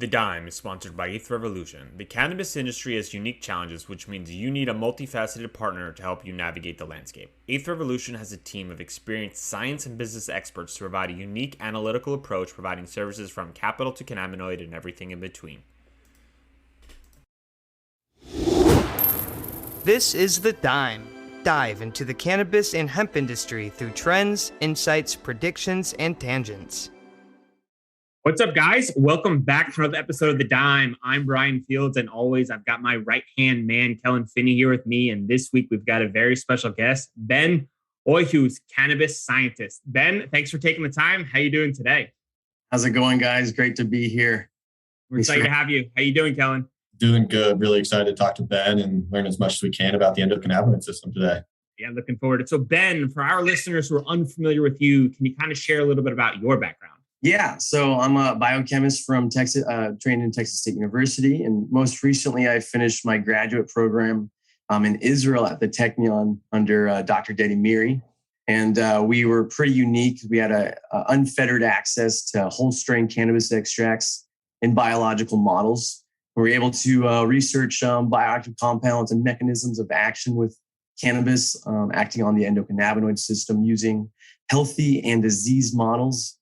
The Dime is sponsored by Eighth Revolution. The cannabis industry has unique challenges, which means you need a multifaceted partner to help you navigate the landscape. Eighth Revolution has a team of experienced science and business experts to provide a unique analytical approach, providing services from capital to cannabinoid and everything in between. This is The Dime. Dive into the cannabis and hemp industry through trends, insights, predictions, and tangents. What's up, guys? Welcome back to another episode of The Dime. I'm Brian Fields, and always I've got my right-hand man, Kellen Finney, here with me. And this week we've got a very special guest, Ben Euhus, Cannabis Scientist. Ben, thanks for taking the time. How you doing today? How's it going, guys? Great to be here. We're excited to have you. How you doing, Kellen? Doing good. Really excited to talk to Ben and learn as much as we can about the endocannabinoid system today. Yeah, looking forward to it. So, Ben, for our listeners who are unfamiliar with you, can you kind of share a little bit about your background? Yeah, so I'm a biochemist from Texas, trained in Texas State University. And most recently, I finished my graduate program in Israel at the Technion under Dr. Dedi Miri. And we were pretty unique. We had a unfettered access to whole strain cannabis extracts in biological models. We were able to research bioactive compounds and mechanisms of action with cannabis acting on the endocannabinoid system using healthy and disease models.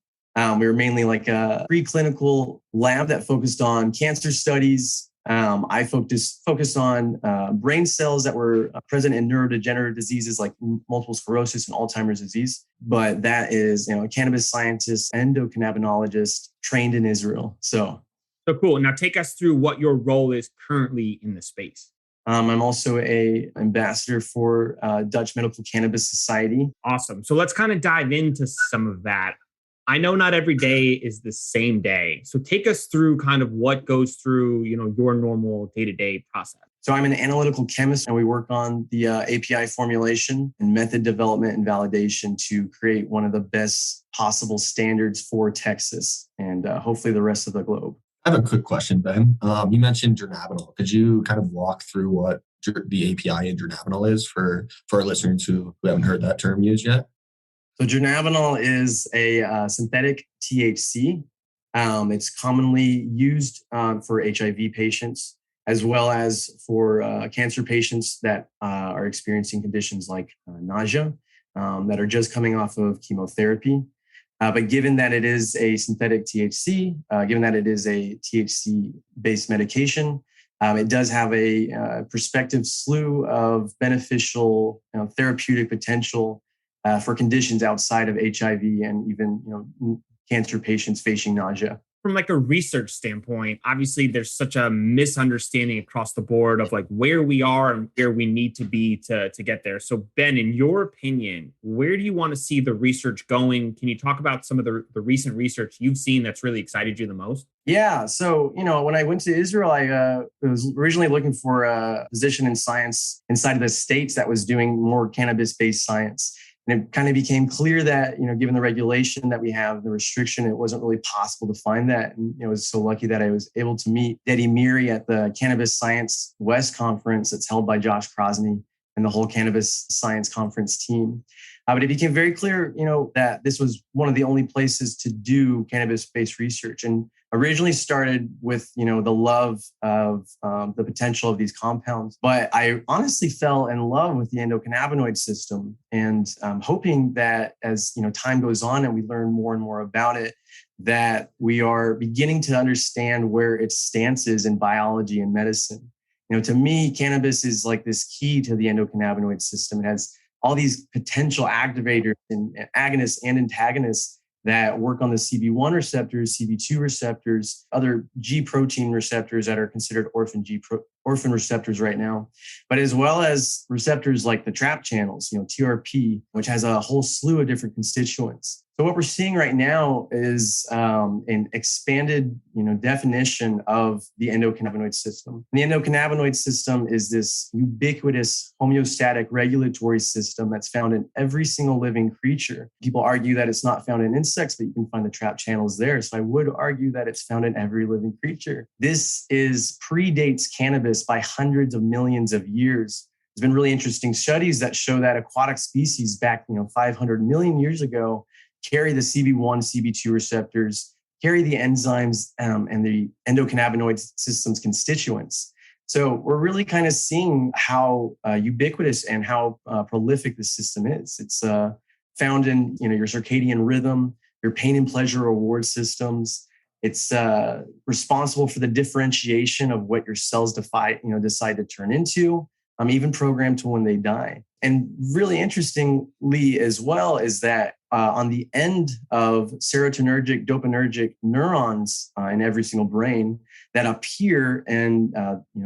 We were mainly like a preclinical lab that focused on cancer studies. I focused on brain cells that were present in neurodegenerative diseases like multiple sclerosis and Alzheimer's disease. But that is, a cannabis scientist, endocannabinologist trained in Israel. So cool. Now take us through what your role is currently in the space. I'm also an ambassador for Dutch Medical Cannabis Society. Awesome. So let's kind of dive into some of that. I know not every day is the same day. So take us through kind of what goes through, your normal day-to-day process. So I'm an analytical chemist, and we work on the API formulation and method development and validation to create one of the best possible standards for Texas and hopefully the rest of the globe. I have a quick question, Ben. You mentioned Dronabinol. Could you kind of walk through what the API in Dronabinol is for our listeners who haven't heard that term used yet? So Dronabinol is a synthetic THC. It's commonly used for HIV patients as well as for cancer patients that are experiencing conditions like nausea that are just coming off of chemotherapy. But given that it is a synthetic THC, given that it is a THC-based medication, it does have a prospective slew of beneficial therapeutic potential for conditions outside of HIV and even cancer patients facing nausea. From like a research standpoint, obviously there's such a misunderstanding across the board of like where we are and where we need to be to get there. So Ben, in your opinion, where do you want to see the research going? Can you talk about some of the recent research you've seen that's really excited you the most? Yeah. So, when I went to Israel, I was originally looking for a position in science inside of the States that was doing more cannabis-based science. And it kind of became clear that, given the regulation that we have, the restriction, it wasn't really possible to find that. And I was so lucky that I was able to meet Dedi Miri at the Cannabis Science West conference that's held by Josh Krosny and the whole Cannabis Science Conference team. But it became very clear, that this was one of the only places to do cannabis-based research. And originally started with, the love of the potential of these compounds. But I honestly fell in love with the endocannabinoid system and hoping that as, time goes on and we learn more and more about it, that we are beginning to understand where its stance is in biology and medicine. To me, cannabis is like this key to the endocannabinoid system. It has all these potential activators and agonists and antagonists that work on the CB1 receptors, CB2 receptors, other G protein receptors that are considered orphan receptors right now, but as well as receptors like the trap channels, TRP, which has a whole slew of different constituents. So what we're seeing right now is an expanded, definition of the endocannabinoid system. And the endocannabinoid system is this ubiquitous homeostatic regulatory system that's found in every single living creature. People argue that it's not found in insects, but you can find the trap channels there. So I would argue that it's found in every living creature. This predates cannabis by hundreds of millions of years. There's been really interesting studies that show that aquatic species back, 500 million years ago carry the CB1, CB2 receptors carry the enzymes and the endocannabinoid system's constituents. So we're really kind of seeing how ubiquitous and how prolific the system is. It's found in your circadian rhythm, your pain and pleasure reward systems. It's responsible for the differentiation of what your cells decide to turn into, even programmed to when they die. And really interestingly as well is that on the end of serotonergic, dopaminergic neurons in every single brain that appear and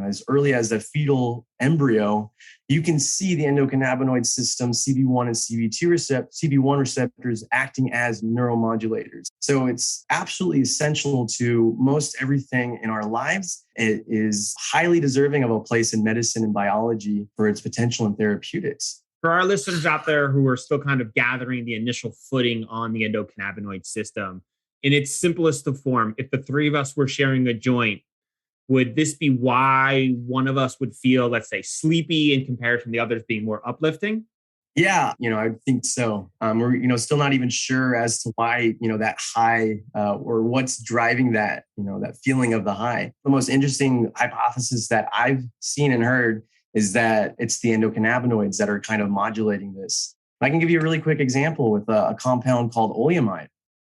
as early as the fetal embryo, you can see the endocannabinoid system, CB1 and CB1 receptors acting as neuromodulators. So it's absolutely essential to most everything in our lives. It is highly deserving of a place in medicine and biology for its potential in therapeutics. For our listeners out there who are still kind of gathering the initial footing on the endocannabinoid system, in its simplest of form, if the three of us were sharing a joint, would this be why one of us would feel, let's say, sleepy in comparison to the others being more uplifting? Yeah, I think so. We're, still not even sure as to why, that high or what's driving that, that feeling of the high. The most interesting hypothesis that I've seen and heard is that it's the endocannabinoids that are kind of modulating this. I can give you a really quick example with a compound called oleamide.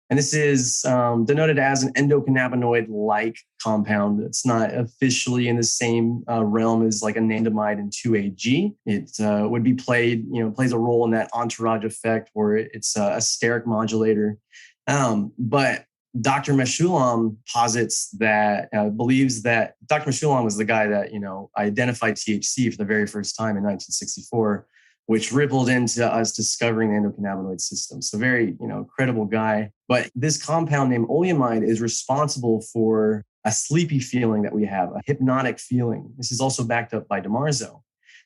And this is denoted as an endocannabinoid-like compound. It's not officially in the same realm as like anandamide and 2-AG. It would be plays a role in that entourage effect where it's a steric modulator. But Dr. Meshulam posits that, believes that Dr. Meshulam was the guy that, identified THC for the very first time in 1964, which rippled into us discovering the endocannabinoid system. So very, credible guy. But this compound named oleamide is responsible for a sleepy feeling that we have, a hypnotic feeling. This is also backed up by DiMarzo.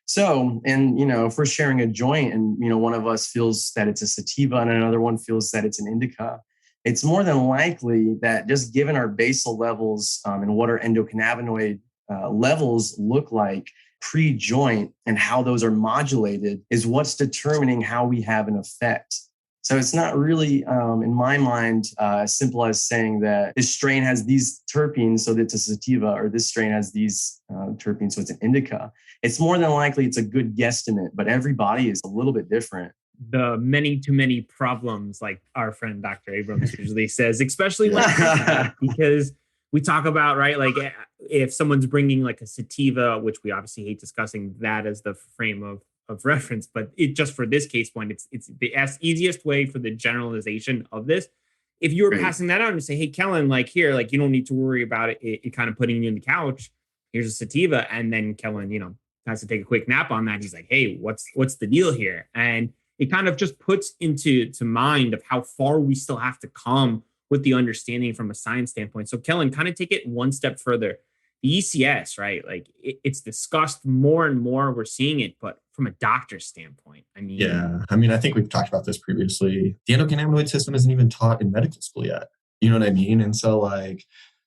So, and, if we're sharing a joint and, one of us feels that it's a sativa and another one feels that it's an indica, it's more than likely that just given our basal levels and what our endocannabinoid levels look like pre-joint and how those are modulated is what's determining how we have an effect. So it's not really, in my mind, as simple as saying that this strain has these terpenes, so that it's a sativa, or this strain has these terpenes, so it's an indica. It's more than likely it's a good guesstimate, but every body is a little bit different. The many to many problems, like our friend Dr. Abrams usually says, especially when because we talk about, right, like if someone's bringing like a sativa, which we obviously hate discussing that as the frame of reference, but it just for this case point, it's the easiest way for the generalization of this. If you were passing that out and say, hey, Kellen, like here, like you don't need to worry about it kind of putting you in the couch. Here's a sativa. And then Kellen, has to take a quick nap on that. He's like, hey, what's the deal here? And it kind of just puts into mind of how far we still have to come with the understanding from a science standpoint. So Kellen, kind of take it one step further. The ECS, right? Like it's discussed more and more. We're seeing it, but from a doctor's standpoint, I think we've talked about this previously. The endocannabinoid system isn't even taught in medical school yet. You know what I mean? And so like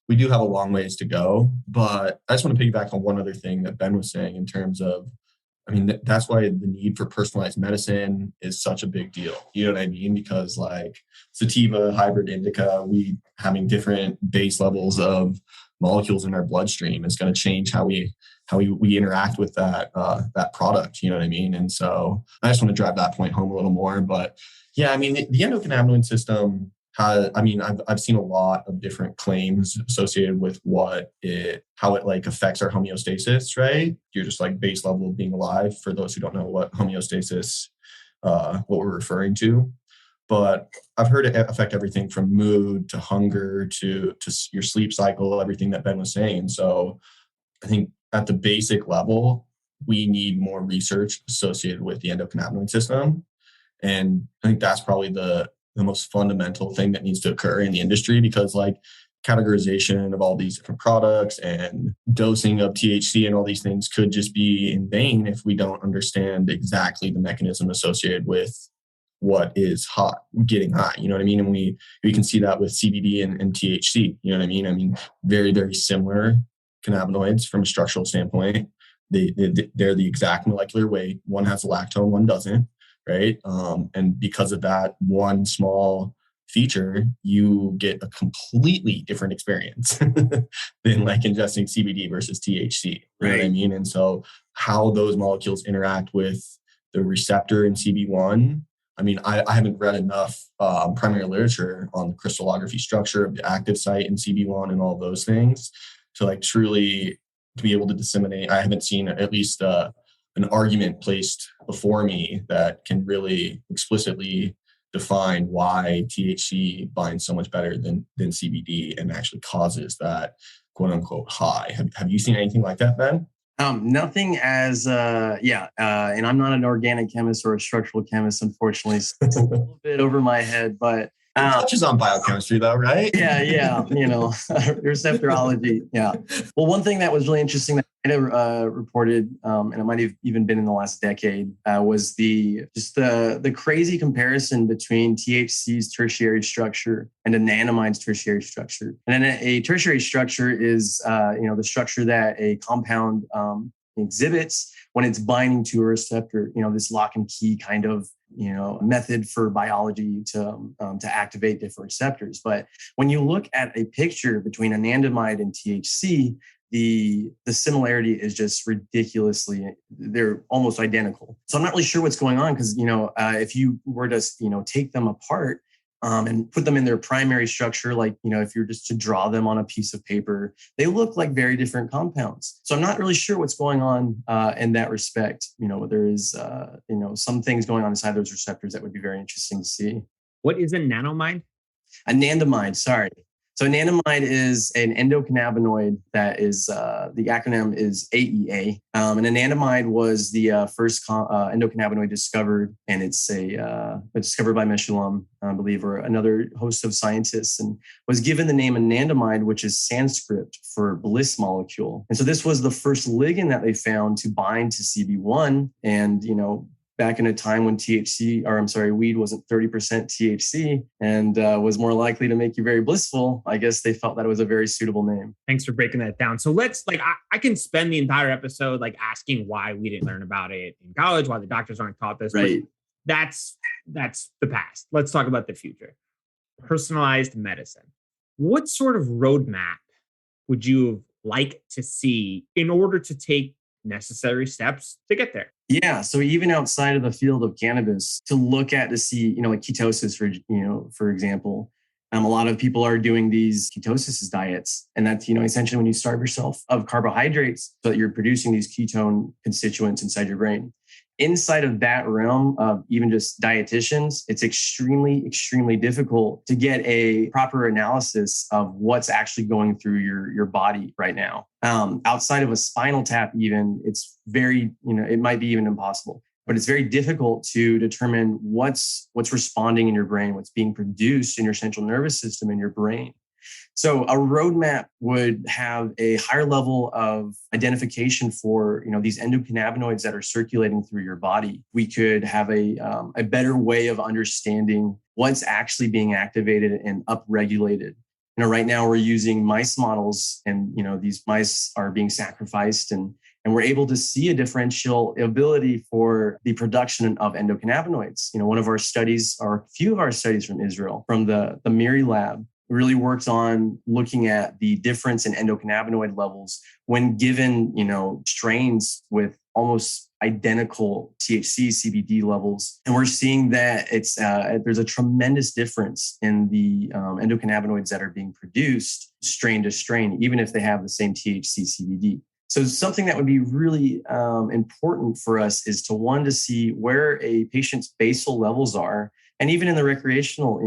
we do have a long ways to go, but I just want to piggyback on one other thing that Ben was saying in terms of, that's why the need for personalized medicine is such a big deal. You know what I mean? Because like sativa, hybrid indica, we having different base levels of molecules in our bloodstream is going to change how we interact with that product. You know what I mean? And so I just want to drive that point home a little more. But yeah, the endocannabinoid system I've seen a lot of different claims associated with how it like affects our homeostasis, right? You're just like base level of being alive, for those who don't know what homeostasis, what we're referring to. But I've heard it affect everything from mood to hunger to your sleep cycle, everything that Ben was saying. So I think at the basic level, we need more research associated with the endocannabinoid system. And I think that's probably the most fundamental thing that needs to occur in the industry, because like categorization of all these different products and dosing of THC and all these things could just be in vain if we don't understand exactly the mechanism associated with what is getting high. You know what I mean? And we can see that with CBD and THC. You know what I mean? Very, very similar cannabinoids from a structural standpoint. They're the exact molecular weight. One has a lactone, one doesn't. Right. And because of that one small feature, you get a completely different experience than like ingesting CBD versus THC. You know what I mean? And so how those molecules interact with the receptor in CB1. I mean, I haven't read enough primary literature on the crystallography structure of the active site in CB1 and all of those things to like truly to be able to disseminate. I haven't seen at least an argument placed before me that can really explicitly define why THC binds so much better than CBD and actually causes that quote unquote high. Have you seen anything like that, Ben? Nothing as, and I'm not an organic chemist or a structural chemist, unfortunately. So it's a little bit over my head, but it touches on biochemistry though, right? Yeah. Receptorology. Yeah. Well, one thing that was really interesting that I reported, and it might have even been in the last decade, was the crazy comparison between THC's tertiary structure and anandamide's tertiary structure. And then a tertiary structure is, the structure that a compound exhibits when it's binding to a receptor. This lock and key kind of method for biology to activate different receptors. But when you look at a picture between anandamide and THC, the similarity is just ridiculously, they're almost identical. So I'm not really sure what's going on because, if you were to, take them apart and put them in their primary structure, like, if you're just to draw them on a piece of paper, they look like very different compounds. So I'm not really sure what's going on in that respect. There is, some things going on inside those receptors that would be very interesting to see. What is anandamide? Anandamide, sorry. So anandamide is an endocannabinoid that is, the acronym is AEA. And anandamide was the first endocannabinoid discovered, and it's discovered by Mechoulam, I believe, or another host of scientists, and was given the name anandamide, which is Sanskrit for bliss molecule. And so this was the first ligand that they found to bind to CB1. And, back in a time when weed wasn't 30% THC and was more likely to make you very blissful, I guess they felt that it was a very suitable name. Thanks for breaking that down. So let's I can spend the entire episode asking why we didn't learn about it in college, why the doctors aren't taught this. Right. But that's the past. Let's talk about the future. Personalized medicine. What sort of roadmap would you like to see in order to take necessary steps to get there? Yeah. So even outside of the field of cannabis, to look at to see, like ketosis, for example, a lot of people are doing these ketosis diets. And that's, essentially when you starve yourself of carbohydrates so that you're producing these ketone constituents inside your brain. Inside of that realm of even just dietitians, it's extremely, extremely difficult to get a proper analysis of what's actually going through your body right now. Outside of a spinal tap, even, it's very, it might be even impossible, but it's very difficult to determine what's responding in your brain, what's being produced in your central nervous system in your brain. So a roadmap would have a higher level of identification for, these endocannabinoids that are circulating through your body. We could have a better way of understanding what's actually being activated and upregulated. Right now we're using mice models, and these mice are being sacrificed, and we're able to see a differential ability for the production of endocannabinoids. One of our studies, or a few of our studies from Israel, from the Miri lab, really worked on looking at the difference in endocannabinoid levels when given, strains with almost identical THC, CBD levels. And we're seeing that there's a tremendous difference in the endocannabinoids that are being produced strain to strain, even if they have the same THC, CBD. So something that would be really important for us is to see where a patient's basal levels are. And even in the recreational,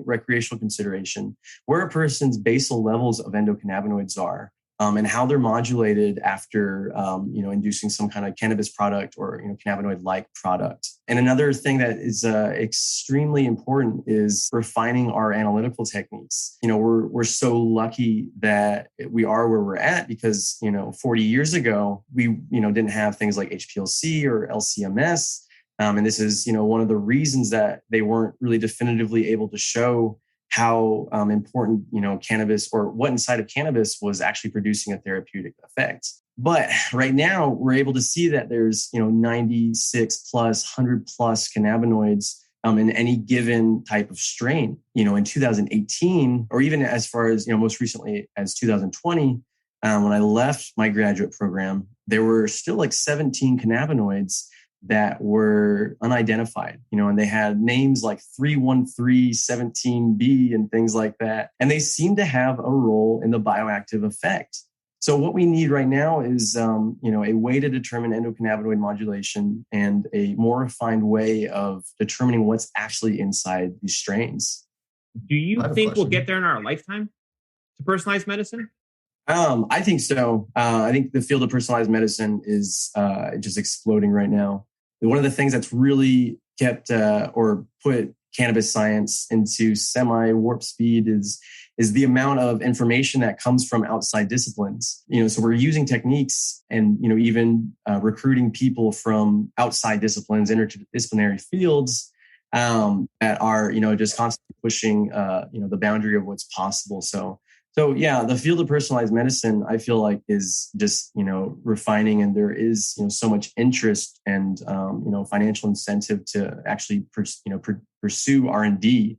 recreational consideration, where a person's basal levels of endocannabinoids are, and how they're modulated after, inducing some kind of cannabis product or, cannabinoid-like product. And another thing that is extremely important is refining our analytical techniques. We're so lucky that we are where we're at because, 40 years ago, we, didn't have things like HPLC or LCMS. And this is, one of the reasons that they weren't really definitively able to show how important, cannabis or what inside of cannabis was actually producing a therapeutic effect. But right now we're able to see that there's, 96 plus, 100 plus cannabinoids in any given type of strain. In 2018, or even as far as, most recently as 2020, when I left my graduate program, there were still like 17 cannabinoids that were unidentified, and they had names like 31317B and things like that. And they seem to have a role in the bioactive effect. So what we need right now is, a way to determine endocannabinoid modulation and a more refined way of determining what's actually inside these strains. Do you think we'll get there in our lifetime to personalized medicine? I think so. I think the field of personalized medicine is just exploding right now. One of the things that's really kept or put cannabis science into semi-warp speed is the amount of information that comes from outside disciplines. So we're using techniques and, even recruiting people from outside disciplines, interdisciplinary fields that are, just constantly pushing, the boundary of what's possible. So yeah, the field of personalized medicine, I feel like, is just, refining, and there is, so much interest and, financial incentive to actually, pursue R&D.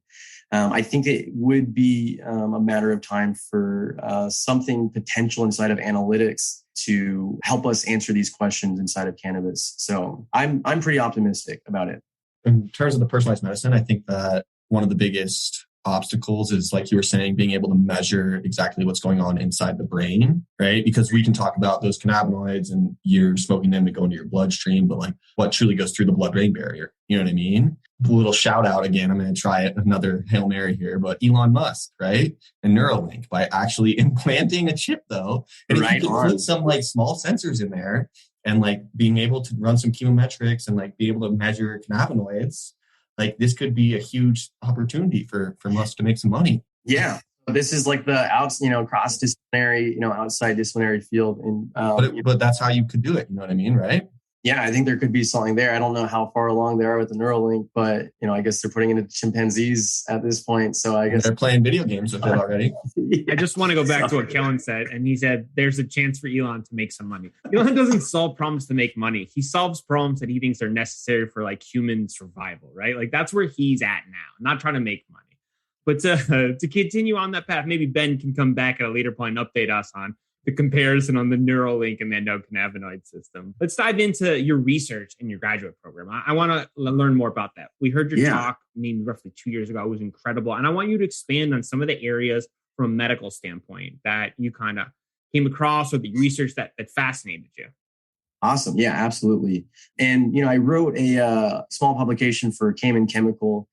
I think it would be a matter of time for something potential inside of analytics to help us answer these questions inside of cannabis. So I'm pretty optimistic about it. In terms of the personalized medicine, I think that one of the biggest obstacles is, like you were saying, being able to measure exactly what's going on inside the brain, right? Because we can talk about those cannabinoids and you're smoking them to go into your bloodstream, but like what truly goes through the blood-brain barrier? You know what I mean? A little shout out again. I'm going to try another Hail Mary here, but Elon Musk, right? And Neuralink, by actually implanting a chip though. And if you can put some like small sensors in there and like being able to run some chemometrics and like be able to measure cannabinoids, like this could be a huge opportunity for us to make some money. Yeah. This is like the cross-disciplinary, outside disciplinary field. And, but that's how you could do it. You know what I mean? Right? Yeah, I think there could be something there. I don't know how far along they are with the Neuralink, but, I guess they're putting it into chimpanzees at this point. So I guess they're playing video games with it already. Yeah. I just want to go back to what Kellen said. And he said, there's a chance for Elon to make some money. Elon doesn't solve problems to make money. He solves problems that he thinks are necessary for like human survival, right? Like that's where he's at now, not trying to make money. But to continue on that path, maybe Ben can come back at a later point and update us on the comparison on the Neuralink and the endocannabinoid system. Let's dive into your research in your graduate program. I want to learn more about that. We heard your talk, roughly 2 years ago. It was incredible. And I want you to expand on some of the areas from a medical standpoint that you kind of came across or the research that fascinated you. Awesome. Yeah, absolutely. And, I wrote a small publication for Cayman Chemical,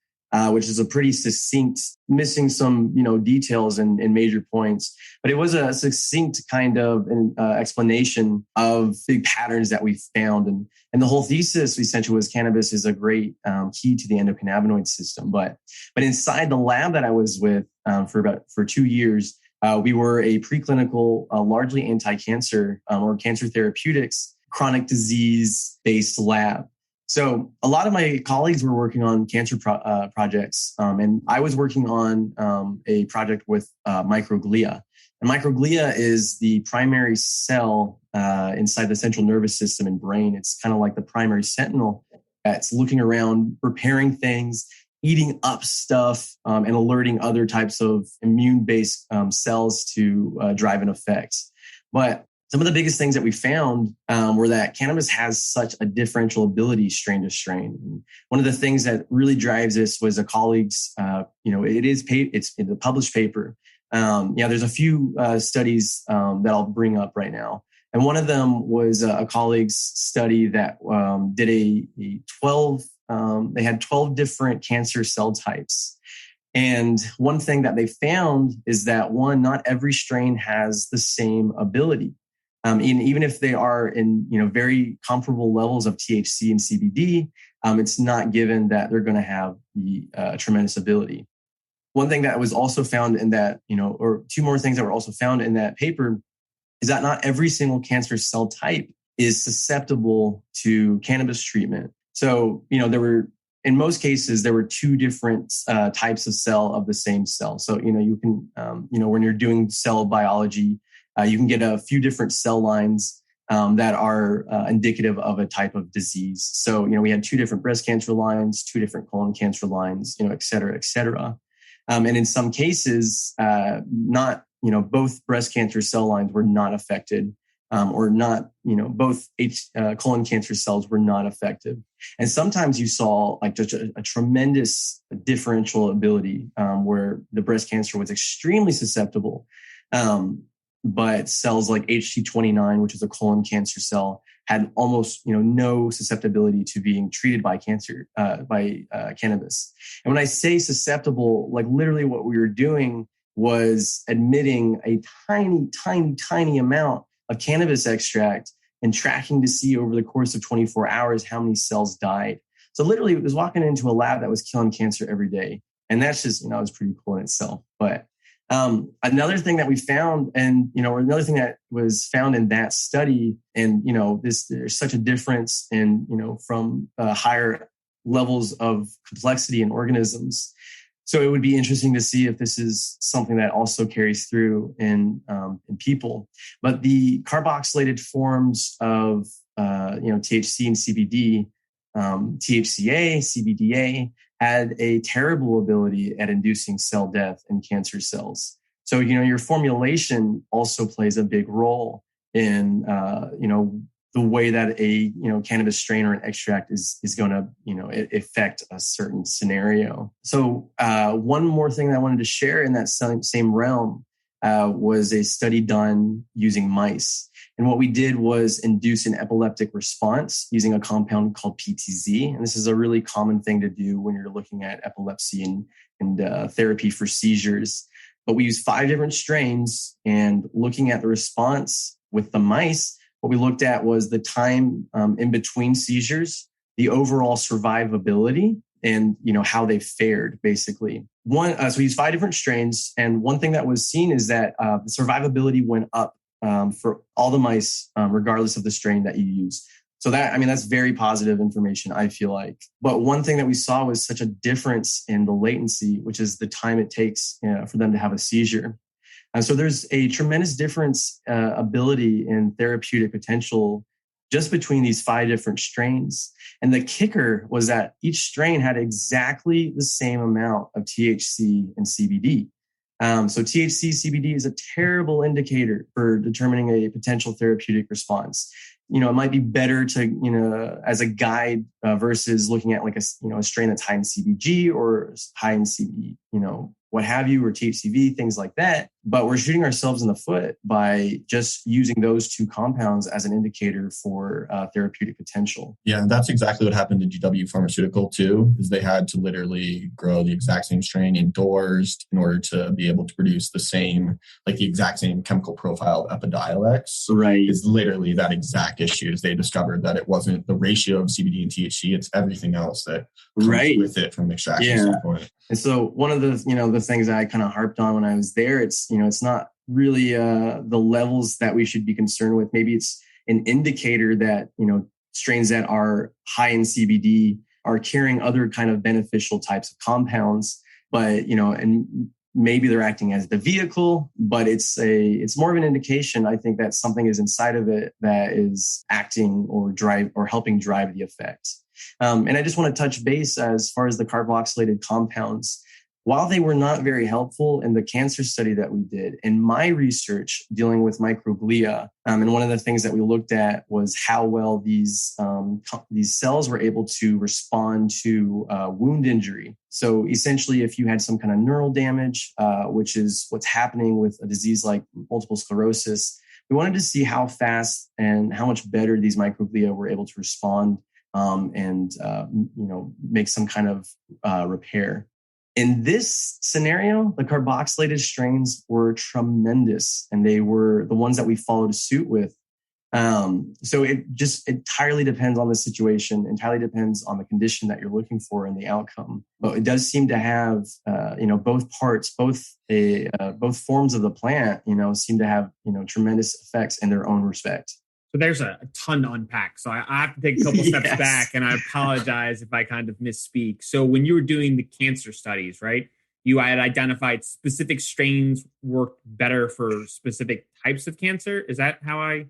which is a pretty succinct, missing some, details and major points. But it was a succinct kind of explanation of big patterns that we found. And the whole thesis essentially was cannabis is a great key to the endocannabinoid system. But inside the lab that I was with for 2 years, we were a preclinical, largely anti-cancer or cancer therapeutics, chronic disease-based lab. So a lot of my colleagues were working on cancer projects, and I was working on a project with microglia. And microglia is the primary cell inside the central nervous system and brain. It's kind of like the primary sentinel that's looking around, repairing things, eating up stuff, and alerting other types of immune-based cells to drive an effect. But some of the biggest things that we found were that cannabis has such a differential ability strain to strain. And one of the things that really drives this was a colleague's, it's in the published paper. There's a few studies that I'll bring up right now. And one of them was a colleague's study that did they had 12 different cancer cell types. And one thing that they found is that not every strain has the same ability. Even if they are in very comparable levels of THC and CBD, it's not given that they're going to have the tremendous ability. One thing that was also found in that, or two more things that were also found in that paper is that not every single cancer cell type is susceptible to cannabis treatment. So, in most cases, there were two different types of cell of the same cell. So, you can, when you're doing cell biology, you can get a few different cell lines that are indicative of a type of disease. So, we had 2 different breast cancer lines, 2 different colon cancer lines, et cetera, et cetera. And in some cases, not, both breast cancer cell lines were not affected, or not, both colon cancer cells were not affected. And sometimes you saw like just a tremendous differential ability, where the breast cancer was extremely susceptible. But cells like HT29, which is a colon cancer cell, had almost no susceptibility to being treated by cannabis. And when I say susceptible, like literally what we were doing was admitting a tiny amount of cannabis extract and tracking to see over the course of 24 hours how many cells died. So literally it was walking into a lab that was killing cancer every day. And that's just, it was pretty cool in itself. But another thing that we found, and or another thing that was found in that study, and there's such a difference in from higher levels of complexity in organisms. So it would be interesting to see if this is something that also carries through in people. But the carboxylated forms of THC and CBD, THCA, CBDA, had a terrible ability at inducing cell death in cancer cells. So, your formulation also plays a big role in, the way that a, cannabis strain or an extract is going to, affect a certain scenario. So one more thing that I wanted to share in that same realm was a study done using mice. And what we did was induce an epileptic response using a compound called PTZ. And this is a really common thing to do when you're looking at epilepsy and therapy for seizures. But we used 5 different strains, and looking at the response with the mice, what we looked at was the time in between seizures, the overall survivability, and how they fared basically. So we used 5 different strains, and one thing that was seen is that the survivability went up for all the mice, regardless of the strain that you use. So that's very positive information, I feel like. But one thing that we saw was such a difference in the latency, which is the time it takes for them to have a seizure. So there's a tremendous difference ability in therapeutic potential just between these 5 different strains. And the kicker was that each strain had exactly the same amount of THC and CBD. So THC, CBD is a terrible indicator for determining a potential therapeutic response. It might be better to, as a guide versus looking at like a strain that's high in CBG or high in CBD, what have you, or THCV, things like that. But we're shooting ourselves in the foot by just using those 2 compounds as an indicator for therapeutic potential. Yeah, that's exactly what happened to GW Pharmaceutical too, is they had to literally grow the exact same strain indoors in order to be able to produce the exact same chemical profile of Epidiolex. Right. Is literally that exact issue. Is they discovered that it wasn't the ratio of CBD and THC, it's everything else that comes with it from an extraction standpoint. And so one of the, the things that I kind of harped on when I was there, it's not really the levels that we should be concerned with. Maybe it's an indicator that, strains that are high in CBD are carrying other kind of beneficial types of compounds, but, and maybe they're acting as the vehicle, but it's more of an indication, I think, that something is inside of it that is acting or helping drive the effect. And I just want to touch base as far as the carboxylated compounds. While they were not very helpful in the cancer study that we did, in my research dealing with microglia, and one of the things that we looked at was how well these cells were able to respond to wound injury. So essentially, if you had some kind of neural damage, which is what's happening with a disease like multiple sclerosis, we wanted to see how fast and how much better these microglia were able to respond and make some kind of repair. In this scenario, the carboxylated strains were tremendous, and they were the ones that we followed suit with. So it just entirely depends on the situation, entirely depends on the condition that you're looking for and the outcome. But it does seem to have, both parts, both forms of the plant, seem to have, tremendous effects in their own respect. So there's a ton to unpack. So I have to take a couple steps back, and I apologize if I kind of misspeak. So when you were doing the cancer studies, right, you had identified specific strains worked better for specific types of cancer. Is that how I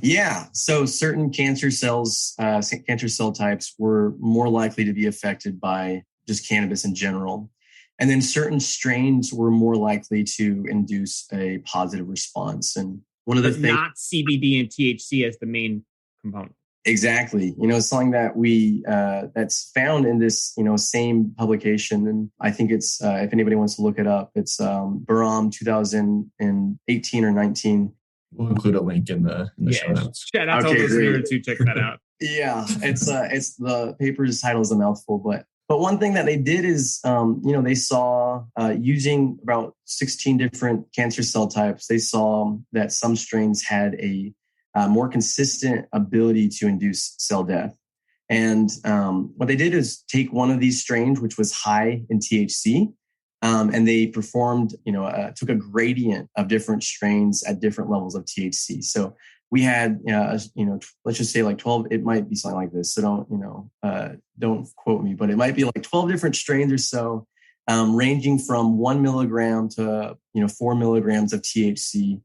Yeah. So certain cancer cells, cancer cell types were more likely to be affected by just cannabis in general. And then certain strains were more likely to induce a positive response. And one of the things, not CBD and THC as the main component. Exactly. Something that that's found in this, same publication. And I think it's, if anybody wants to look it up, it's Baram 2018 or 19. We'll include a link in the show notes. Shout out to all listeners who check that out. Yeah, it's the paper's title is a mouthful, but one thing that they did is, they saw using about 16 different cancer cell types, they saw that some strains had a more consistent ability to induce cell death. And what they did is take one of these strains, which was high in THC, and they performed, took a gradient of different strains at different levels of THC. So we had, let's just say like 12, it might be something like this. So don't quote me, but it might be like 12 different strains or so, ranging from 1 milligram to, 4 milligrams of THC,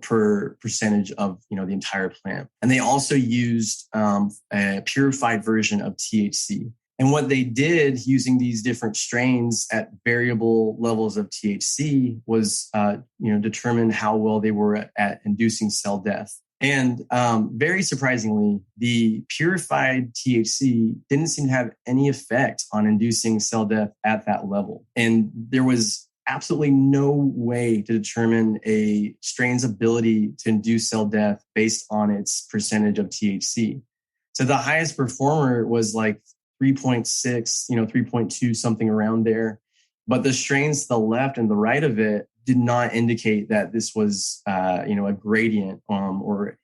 per percentage of, the entire plant. And they also used a purified version of THC. And what they did using these different strains at variable levels of THC was, determine how well they were at inducing cell death. And very surprisingly, the purified THC didn't seem to have any effect on inducing cell death at that level. And there was absolutely no way to determine a strain's ability to induce cell death based on its percentage of THC. So the highest performer was like 3.6, 3.2, something around there. But the strains to the left and the right of it did not indicate that this was, a gradient or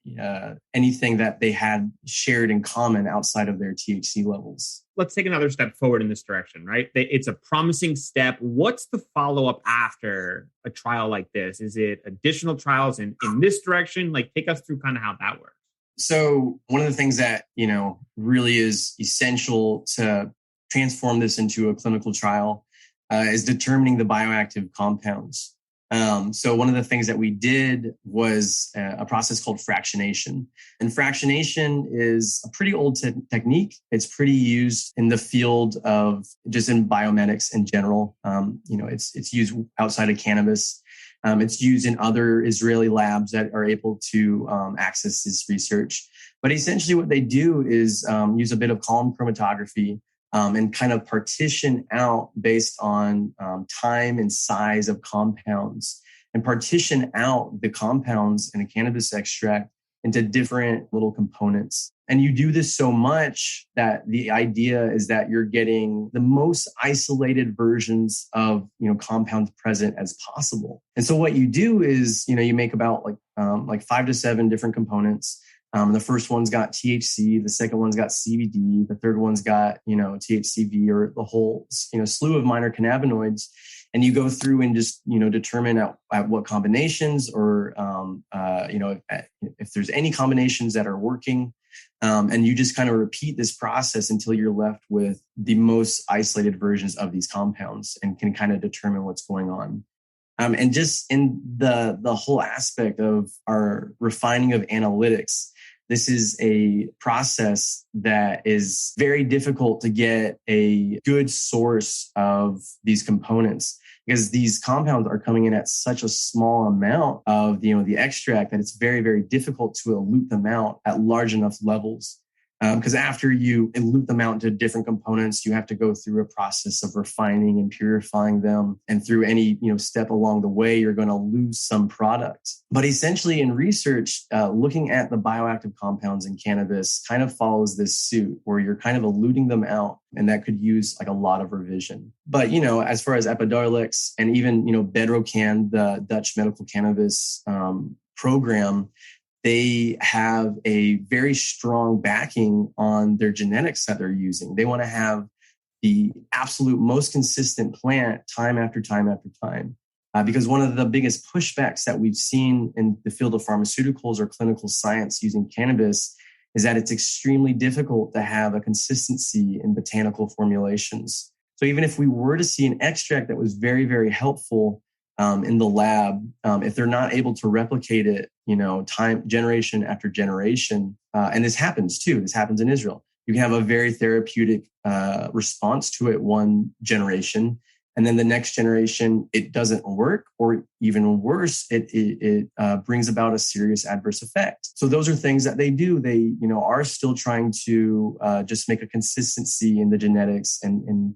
anything that they had shared in common outside of their THC levels. Let's take another step forward in this direction, right? It's a promising step. What's the follow-up after a trial like this? Is it additional trials in this direction? Like, take us through kind of how that works. So one of the things that, really is essential to transform this into a clinical trial is determining the bioactive compounds. So one of the things that we did was a process called fractionation. And fractionation is a pretty old technique. It's pretty used in the field of just in biomedics in general. It's used outside of cannabis. It's used in other Israeli labs that are able to access this research. But essentially what they do is use a bit of column chromatography and kind of partition out based on time and size of compounds, and partition out the compounds in a cannabis extract into different little components. And you do this so much that the idea is that you're getting the most isolated versions of, compounds present as possible. And so what you do is, you make about like 5 to 7 different components. The first one's got THC, the second one's got CBD, the third one's got, THCV, or the whole, slew of minor cannabinoids. And you go through and just, determine at what combinations or, if there's any combinations that are working. And you just kind of repeat this process until you're left with the most isolated versions of these compounds and can kind of determine what's going on. And just in the whole aspect of our refining of analytics, this is a process that is very difficult to get a good source of these components, because these compounds are coming in at such a small amount of the extract that it's very, very difficult to elute them out at large enough levels. Because after you elute them out into different components, you have to go through a process of refining and purifying them. And through any step along the way, you're going to lose some product. But essentially in research, looking at the bioactive compounds in cannabis kind of follows this suit where you're kind of eluting them out. And that could use like a lot of revision. But, as far as Epidiolex and even, Bedrocan, the Dutch medical cannabis program, they have a very strong backing on their genetics that they're using. They want to have the absolute most consistent plant time after time after time. Because one of the biggest pushbacks that we've seen in the field of pharmaceuticals or clinical science using cannabis is that it's extremely difficult to have a consistency in botanical formulations. So even if we were to see an extract that was very, very helpful, in the lab, if they're not able to replicate it, time generation after generation, and this happens too. This happens in Israel. You can have a very therapeutic response to it one generation, and then the next generation it doesn't work, or even worse, it brings about a serious adverse effect. So those are things that they do. They are still trying to just make a consistency in the genetics and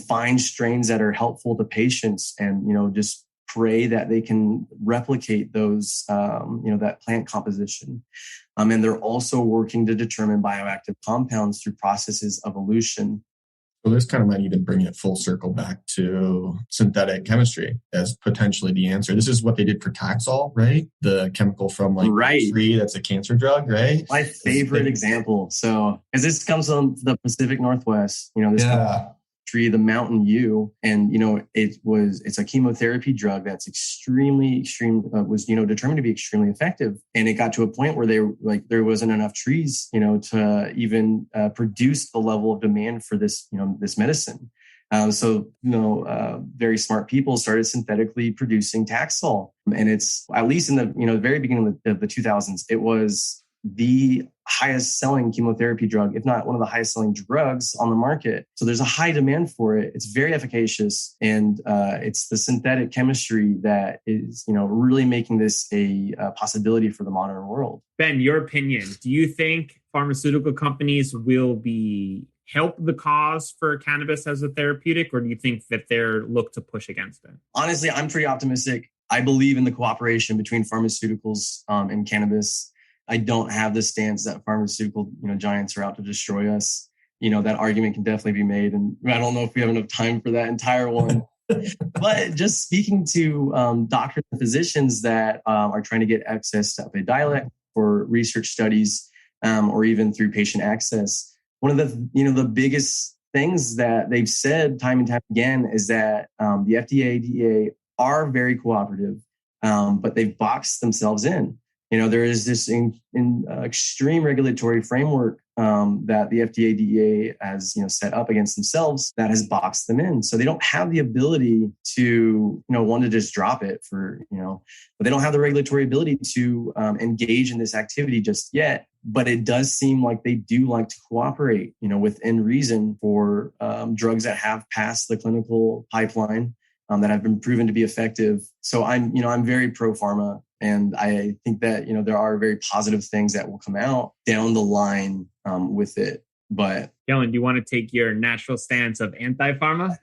find strains that are helpful to patients, and just pray that they can replicate those, that plant composition. And they're also working to determine bioactive compounds through processes of elution. So this kind of might even bring it full circle back to synthetic chemistry as potentially the answer. This is what they did for Taxol, right? The chemical from a tree that's a cancer drug, right? My favorite example. So, as this comes from the Pacific Northwest, this tree, the Mountain Yew, and it's a chemotherapy drug that's was determined to be extremely effective, and it got to a point where there wasn't enough trees to even produce the level of demand for this this medicine. So very smart people started synthetically producing Taxol, and it's, at least in the very beginning of the 2000s, it was the highest selling chemotherapy drug, if not one of the highest selling drugs on the market. So there's a high demand for it. It's very efficacious. And it's the synthetic chemistry that is, really making this a possibility for the modern world. Ben, your opinion, do you think pharmaceutical companies will help the cause for cannabis as a therapeutic, or do you think that they're look to push against it? Honestly, I'm pretty optimistic. I believe in the cooperation between pharmaceuticals and cannabis. I don't have the stance that pharmaceutical, giants are out to destroy us. That argument can definitely be made, and I don't know if we have enough time for that entire one. But just speaking to doctors and physicians that are trying to get access to Epidiolex for research studies, or even through patient access, one of the biggest things that they've said time and time again is that the FDA, DEA are very cooperative, but they've boxed themselves in. There is this extreme regulatory framework that the FDA, DEA has set up against themselves that has boxed them in. So they don't have the ability to one to just drop it but they don't have the regulatory ability to engage in this activity just yet. But it does seem like they do like to cooperate, within reason for drugs that have passed the clinical pipeline, that have been proven to be effective. So I'm very pro pharma. And I think that, there are very positive things that will come out down the line with it. But Dylan, do you want to take your natural stance of anti-pharma?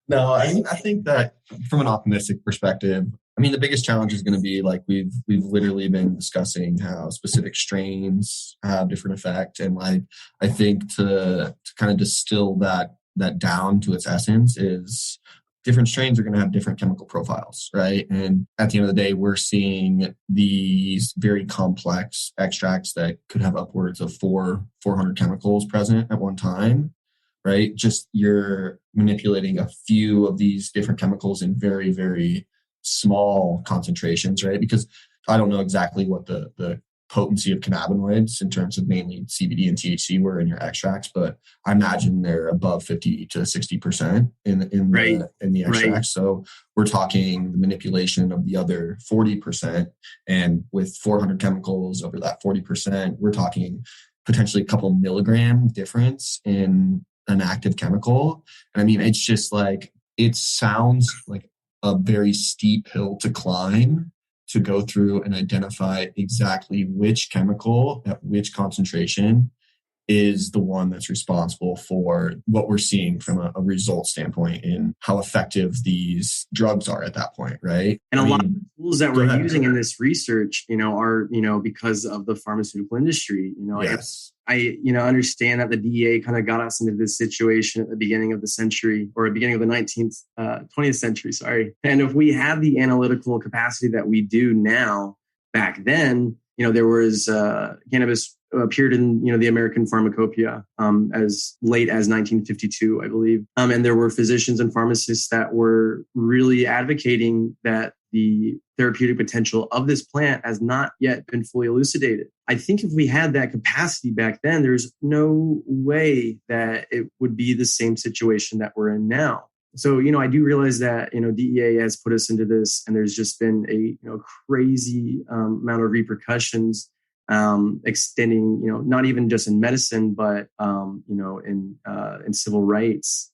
No, I think that from an optimistic perspective, the biggest challenge is going to be we've literally been discussing how specific strains have different effect. And I think to kind of distill that down to its essence is different strains are going to have different chemical profiles, right? And at the end of the day, we're seeing these very complex extracts that could have upwards of 400 chemicals present at one time, right? Just you're manipulating a few of these different chemicals in very, very small concentrations, right? Because I don't know exactly what the potency of cannabinoids in terms of mainly CBD and THC were in your extracts, but I imagine they're above 50 to 60% in the extracts. Right. So we're talking the manipulation of the other 40%, and with 400 chemicals over that 40%, we're talking potentially a couple milligram difference in an active chemical. And it's just it sounds like a very steep hill to climb to go through and identify exactly which chemical at which concentration is the one that's responsible for what we're seeing from a result standpoint in how effective these drugs are at that point, right? And a lot of the tools that we're using in this research, are, because of the pharmaceutical industry. Yes. I understand that the DEA kind of got us into this situation at the beginning of the century, or beginning of the 20th century, sorry. And if we have the analytical capacity that we do now, back then, there was cannabis appeared in, the American Pharmacopoeia as late as 1952, I believe. And there were physicians and pharmacists that were really advocating that the therapeutic potential of this plant has not yet been fully elucidated. I think if we had that capacity back then, there's no way that it would be the same situation that we're in now. So, I do realize that, DEA has put us into this, and there's just been a, crazy amount of repercussions extending, not even just in medicine, but, in civil rights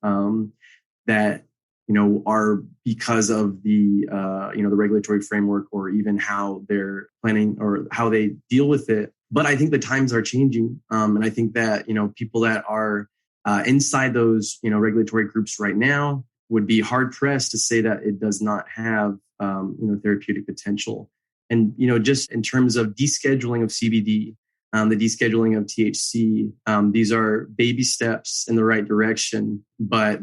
that, are because of the, the regulatory framework, or even how they're planning or how they deal with it. But I think the times are changing. And I think that, people that are inside those, regulatory groups right now would be hard pressed to say that it does not have, therapeutic potential. And, just in terms of descheduling of CBD, the descheduling of THC, these are baby steps in the right direction, but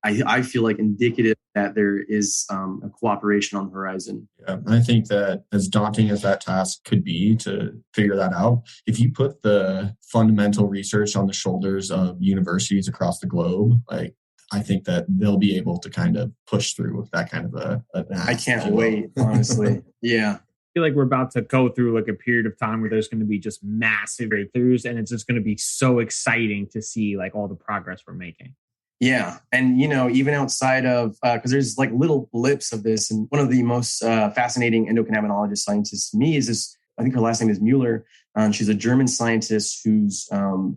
I feel like indicative that there is a cooperation on the horizon. Yeah, I think that as daunting as that task could be to figure that out, if you put the fundamental research on the shoulders of universities across the globe, like, I think that they'll be able to kind of push through that kind of a I can't wait, honestly. Yeah. I feel like we're about to go through like a period of time where there's going to be just massive breakthroughs, and it's just going to be so exciting to see like all the progress we're making. Yeah. And, even outside of, because there's like little blips of this. And one of the most fascinating endocannabinoologist scientists to me is this, I think her last name is Mueller. She's a German scientist who's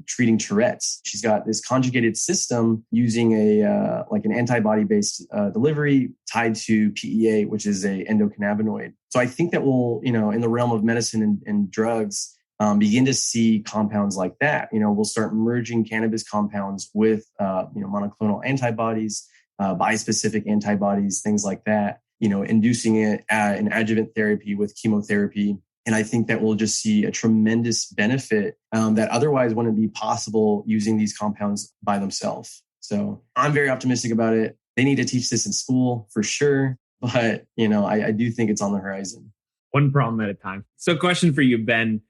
treating Tourette's. She's got this conjugated system using an antibody-based delivery tied to PEA, which is a endocannabinoid. So I think that we'll, in the realm of medicine and drugs, begin to see compounds like that. We'll start merging cannabis compounds with, monoclonal antibodies, bispecific antibodies, things like that, inducing it in adjuvant therapy with chemotherapy. And I think that we'll just see a tremendous benefit that otherwise wouldn't be possible using these compounds by themselves. So I'm very optimistic about it. They need to teach this in school for sure. But, I do think it's on the horizon. One problem at a time. So question for you, Ben.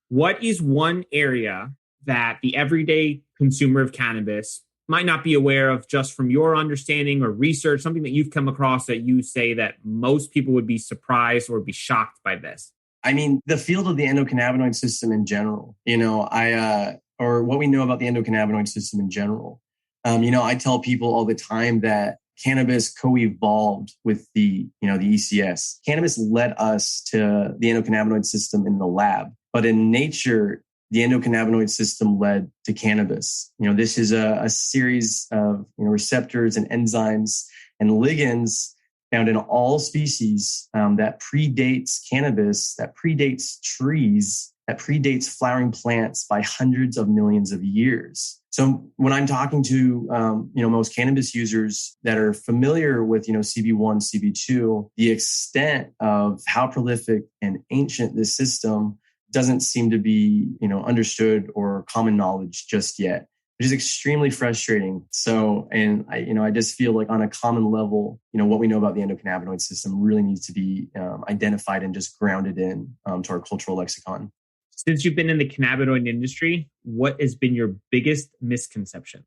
What is one area that the everyday consumer of cannabis might not be aware of just from your understanding or research, something that you've come across that you say that most people would be surprised or be shocked by this? I mean, the field of the endocannabinoid system in general, or what we know about the endocannabinoid system in general. I tell people all the time that cannabis co-evolved with the ECS. Cannabis led us to the endocannabinoid system in the lab, but in nature, the endocannabinoid system led to cannabis. This is a series of receptors and enzymes and ligands found in all species that predates cannabis, that predates trees, that predates flowering plants by hundreds of millions of years. So when I'm talking to most cannabis users that are familiar with CB1, CB2, the extent of how prolific and ancient this system doesn't seem to be understood or common knowledge just yet, which is extremely frustrating. So, and I just feel like on a common level, what we know about the endocannabinoid system really needs to be identified and just grounded in to our cultural lexicon. Since you've been in the cannabinoid industry, what has been your biggest misconception?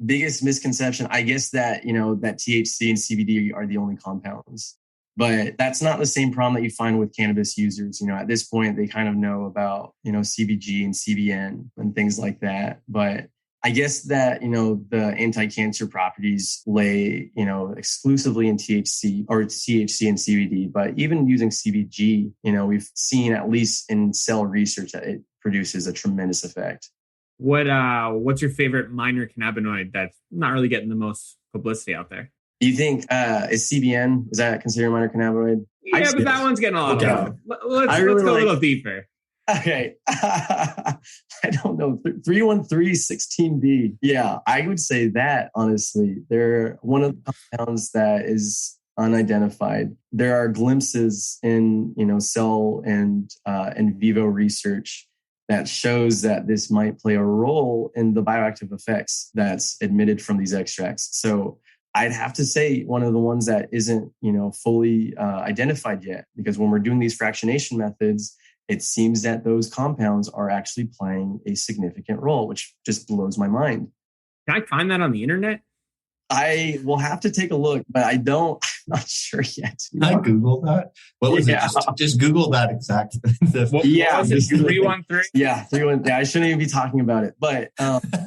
Biggest misconception, I guess that, that THC and CBD are the only compounds. But that's not the same problem that you find with cannabis users. At this point, they kind of know about, CBG and CBN and things like that. But I guess that, the anti-cancer properties lay, exclusively in THC and CBD. But even using CBG, we've seen at least in cell research that it produces a tremendous effect. What's your favorite minor cannabinoid that's not really getting the most publicity out there? Do you think is CBN, is that considered a minor cannabinoid? Yeah, but that one's getting a lot of love. Let's go a little deeper. Okay. I don't know. 313-16B. Yeah, I would say that, honestly. They're one of the compounds that is unidentified. There are glimpses in, cell and in vivo research that shows that this might play a role in the bioactive effects that's emitted from these extracts. So I'd have to say one of the ones that isn't, fully identified yet, because when we're doing these fractionation methods, it seems that those compounds are actually playing a significant role, which just blows my mind. Can I find that on the internet? I will have to take a look, but I'm not sure yet. I Googled that. What was it? Just Google that exact. What was it? 313? Yeah, 313. Yeah, I shouldn't even be talking about it, but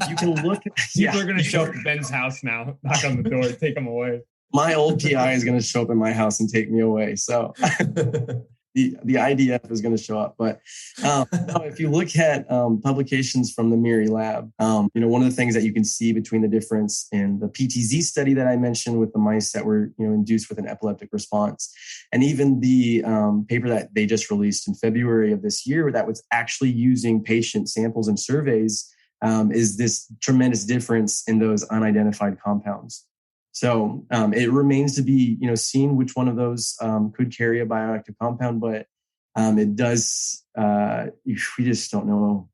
you can look. People are going to show up at Ben's house now, knock on the door, take him away. My old PI is going to show up in my house and take me away. So the IDF is going to show up. But if you look at publications from the Miri lab, one of the things that you can see between the difference in the PTZ study that I mentioned with the mice that were induced with an epileptic response, and even the paper that they just released in February of this year that was actually using patient samples and surveys, is this tremendous difference in those unidentified compounds. So it remains to be, seen which one of those could carry a bioactive compound, but it does. We just don't know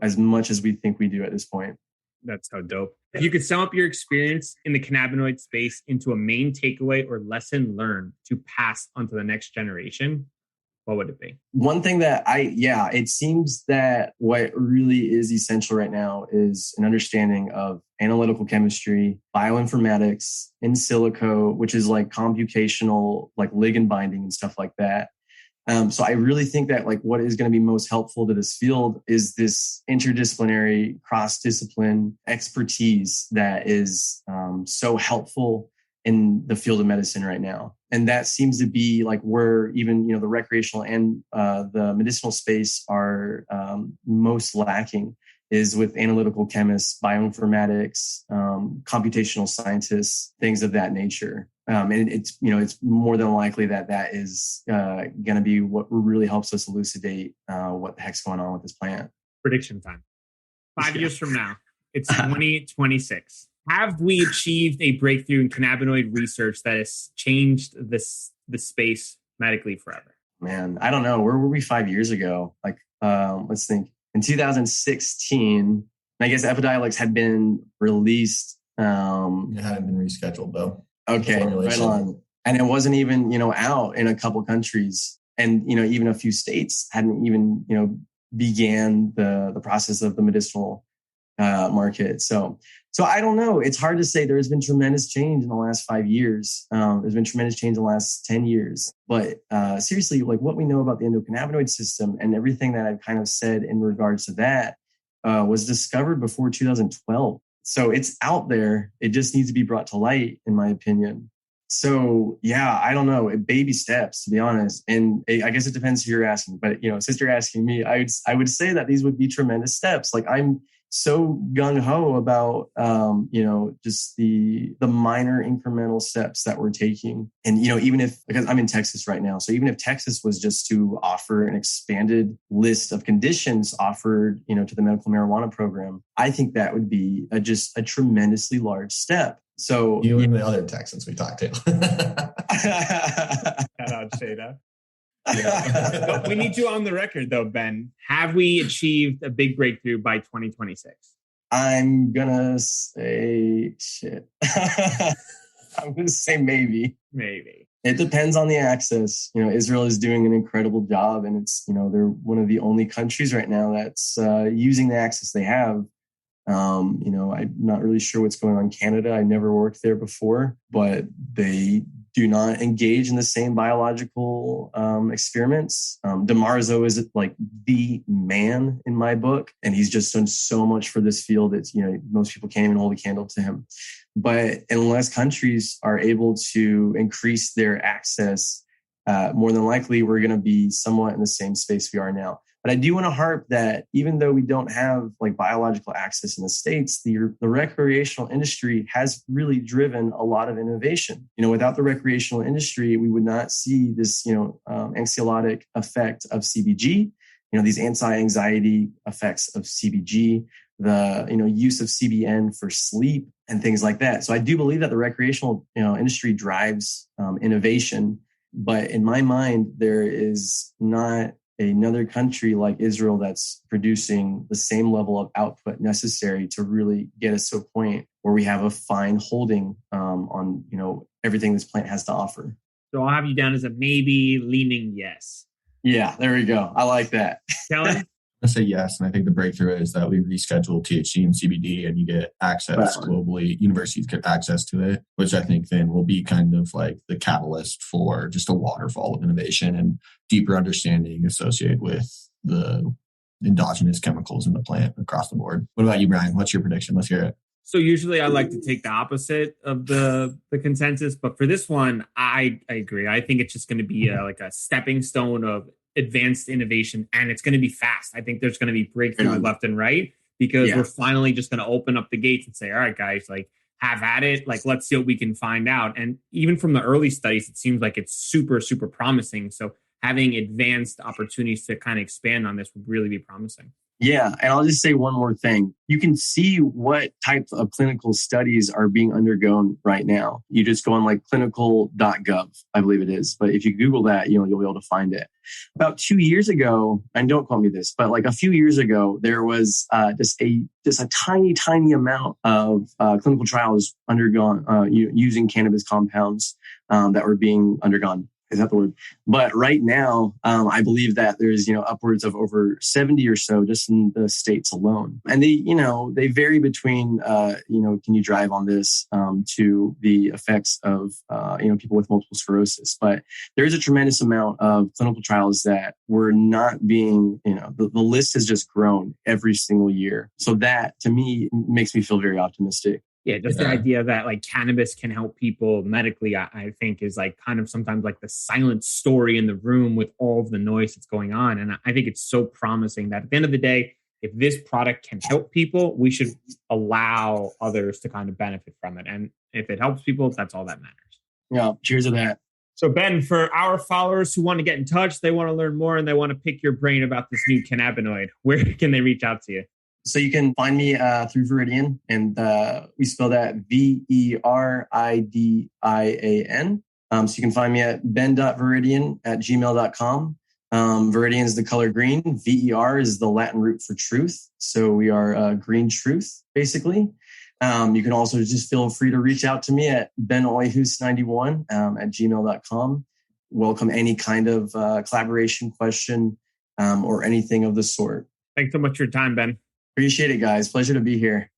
as much as we think we do at this point. That's so dope. If you could sum up your experience in the cannabinoid space into a main takeaway or lesson learned to pass on to the next generation, what would it be? One thing that it seems that what really is essential right now is an understanding of analytical chemistry, bioinformatics, in silico, which is like computational, like ligand binding and stuff like that. So I really think that like what is going to be most helpful to this field is this interdisciplinary cross-discipline expertise that is so helpful in the field of medicine right now. And that seems to be like where even, the recreational and the medicinal space are most lacking, is with analytical chemists, bioinformatics, computational scientists, things of that nature. And it's more than likely that is going to be what really helps us elucidate what the heck's going on with this plant. Prediction time. 5 years from now, it's 2026. Have we achieved a breakthrough in cannabinoid research that has changed the space medically forever? Man, I don't know. Where were we 5 years ago? Like, let's think. In 2016, I guess Epidiolex had been released. It hadn't been rescheduled though. Okay, right on. And it wasn't even, out in a couple countries. And, even a few states hadn't even, began the process of the medicinal market. So I don't know. It's hard to say. There has been tremendous change in the last 5 years. There's been tremendous change in the last 10 years. But seriously, like what we know about the endocannabinoid system and everything that I've kind of said in regards to that was discovered before 2012. So it's out there. It just needs to be brought to light, in my opinion. So yeah, I don't know. Baby steps, to be honest. And I guess it depends who you're asking. But since you're asking me, I would say that these would be tremendous steps. Like I'm so gung-ho about just the minor incremental steps that we're taking. And even if, because I'm in Texas right now, so even if Texas was just to offer an expanded list of conditions offered to the medical marijuana program, I think that would be just a tremendously large step. So you and the other Texans we talked to. Shout out Shada. Yeah. We need you on the record, though, Ben. Have we achieved a big breakthrough by 2026? I'm gonna say shit. I'm gonna say maybe. Maybe. It depends on the access. Israel is doing an incredible job, and it's they're one of the only countries right now that's using the access they have. I'm not really sure what's going on in Canada. I never worked there before, but they do not engage in the same biological experiments. DeMarzo is like the man in my book, and he's just done so much for this field. It's, most people can't even hold a candle to him. But unless countries are able to increase their access, more than likely we're going to be somewhat in the same space we are now. But I do want to harp that even though we don't have like biological access in the States, the recreational industry has really driven a lot of innovation. Without the recreational industry, we would not see this, anxiolytic effect of CBG, these anti-anxiety effects of CBG, the, use of CBN for sleep and things like that. So I do believe that the recreational, industry drives innovation. But in my mind, there is not another country like Israel that's producing the same level of output necessary to really get us to a point where we have a fine holding on everything this plant has to offer. So I'll have you down as a maybe leaning yes. Yeah, there we go. I like that. Kellen? I say yes. And I think the breakthrough is that we reschedule THC and CBD and you get access globally. Universities get access to it, which I think then will be kind of like the catalyst for just a waterfall of innovation and deeper understanding associated with the endogenous chemicals in the plant across the board. What about you, Brian? What's your prediction? Let's hear it. So usually I like to take the opposite of the consensus, but for this one, I agree. I think it's just going to be like a stepping stone of advanced innovation, and it's going to be fast. I think there's going to be breakthroughs left and right because we're finally just going to open up the gates and say, all right, guys, like have at it. Like, let's see what we can find out. And even from the early studies, it seems like it's super, super promising. So having advanced opportunities to kind of expand on this would really be promising. Yeah. And I'll just say one more thing. You can see what types of clinical studies are being undergone right now. You just go on like clinical.gov, I believe it is. But if you Google that, you'll be able to find it. About 2 years ago, and don't quote me this, but like a few years ago, there was just a tiny amount of clinical trials undergone using cannabis compounds that were being undergone. Is that the word? But right now, I believe that there's, upwards of over 70 or so just in the States alone. And they vary between, can you drive on this to the effects of, people with multiple sclerosis. But there's a tremendous amount of clinical trials that were not being, the list has just grown every single year. So that to me makes me feel very optimistic. Yeah, just the idea that like cannabis can help people medically, I think is like kind of sometimes like the silent story in the room with all of the noise that's going on. And I think it's so promising that at the end of the day, if this product can help people, we should allow others to kind of benefit from it. And if it helps people, that's all that matters. Yeah, cheers to that. So Ben, for our followers who want to get in touch, they want to learn more and they want to pick your brain about this new cannabinoid, where can they reach out to you? So you can find me through Viridian, and we spell that VERIDIAN. So you can find me at ben.viridian@gmail.com. Viridian is the color green. VER is the Latin root for truth. So we are green truth, basically. You can also just feel free to reach out to me at benoyhus91 at gmail.com. Welcome any kind of collaboration question or anything of the sort. Thanks so much for your time, Ben. Appreciate it, guys. Pleasure to be here.